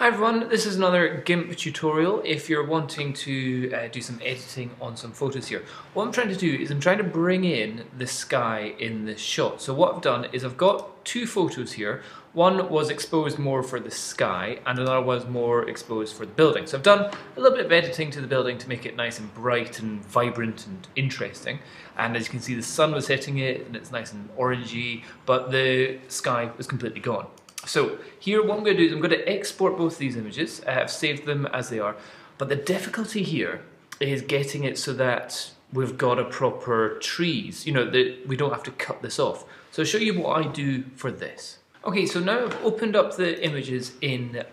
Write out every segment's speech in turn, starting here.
Hi everyone, this is another GIMP tutorial if you're wanting to do some editing on some photos here. What I'm trying to do is I'm trying to bring in the sky in this shot. So what I've done is I've got two photos here. One was exposed more for the sky and another was more exposed for the building. So I've done a little bit of editing to the building to make it nice and bright and vibrant and interesting. And as you can see, the sun was hitting it and it's nice and orangey, but the sky was completely gone. So here what I'm going to do is I'm going to export both these images. I've saved them as they are, but the difficulty here is getting it so that we've got a proper trees, you know, that we don't have to cut this off. So I'll show you what I do for this. Okay, so now I've opened up the images in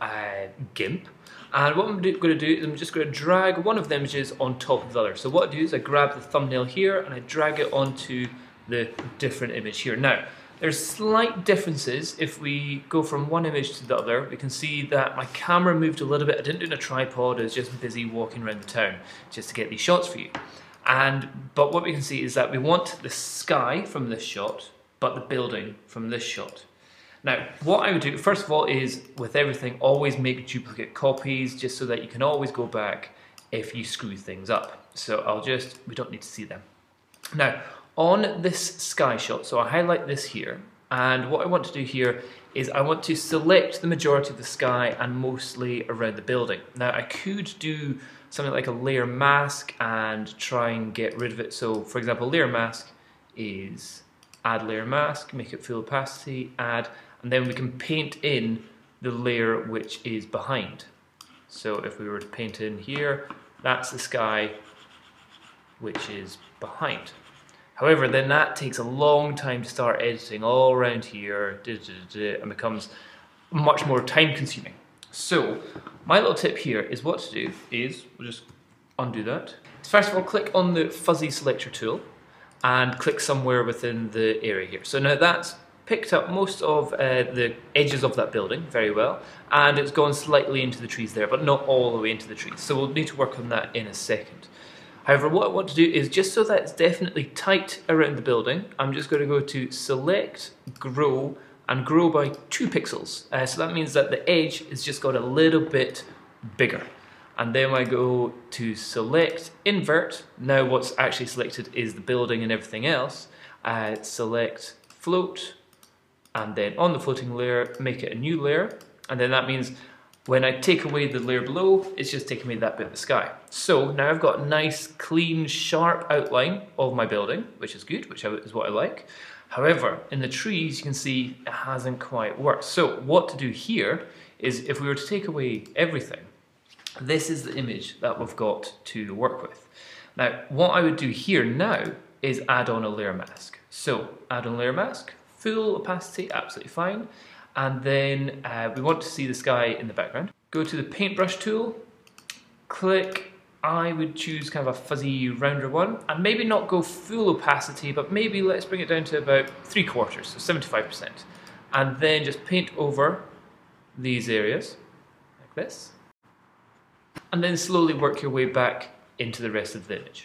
GIMP, and what I'm going to do is I'm just going to drag one of the images on top of the other. So what I do is I grab the thumbnail here and I drag it onto the different image here. Now, there's slight differences if we go from one image to the other. We can see that my camera moved a little bit. I didn't do it in a tripod, I was just busy walking around the town just to get these shots for you. But what we can see is that we want the sky from this shot, but the building from this shot. Now, what I would do, first of all, is with everything, always make duplicate copies just so that you can always go back if you screw things up. So we don't need to see them. Now, on this sky shot, so I highlight this here, and what I want to do here is I want to select the majority of the sky and mostly around the building. Now I could do something like a layer mask and try and get rid of it. So for example, layer mask is add layer mask, make it full opacity, add, and then we can paint in the layer which is behind. So if we were to paint in here, that's the sky which is behind. However, then that takes a long time to start editing all around here and becomes much more time consuming. So my little tip here is what to do is, we'll just undo that. First of all, click on the fuzzy selector tool and click somewhere within the area here. So now that's picked up most of the edges of that building very well, and it's gone slightly into the trees there, but not all the way into the trees. So we'll need to work on that in a second. However, what I want to do is just so that it's definitely tight around the building, I'm just going to go to Select, Grow, and grow by 2 pixels. So that means that the edge has just got a little bit bigger. And then I go to Select, Invert. Now what's actually selected is the building and everything else. Select Float, and then on the floating layer, make it a new layer. And then that means when I take away the layer below, it's just taking me that bit of the sky. So now I've got a nice, clean, sharp outline of my building, which is good, which is what I like. However, in the trees, you can see it hasn't quite worked. So what to do here is if we were to take away everything, this is the image that we've got to work with. Now, what I would do here now is add on a layer mask. So add on layer mask, full opacity, absolutely fine. And then we want to see the sky in the background. Go to the paintbrush tool, click, I would choose kind of a fuzzy rounder one, and maybe not go full opacity, but maybe let's bring it down to about 3/4, so 75%. And then just paint over these areas, like this. And then slowly work your way back into the rest of the image.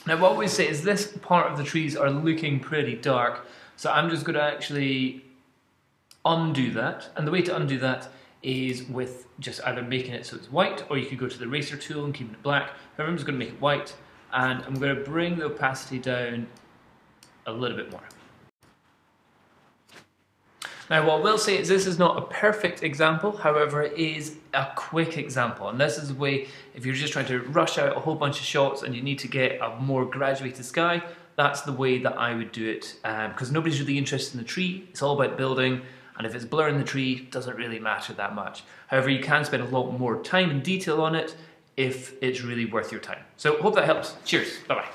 Now what we say is this part of the trees are looking pretty dark, so I'm just going to actually undo that, and the way to undo that is with just either making it so it's white, or you could go to the eraser tool and keeping it black. However, I'm just going to make it white, and I'm going to bring the opacity down a little bit more. Now what I will say is this is not a perfect example, however it is a quick example, and this is the way if you're just trying to rush out a whole bunch of shots and you need to get a more graduated sky, that's the way that I would do it, because nobody's really interested in the tree, it's all about building, and if it's blurring the tree, it doesn't really matter that much. However, you can spend a lot more time and detail on it if it's really worth your time. So hope that helps. Cheers, bye bye.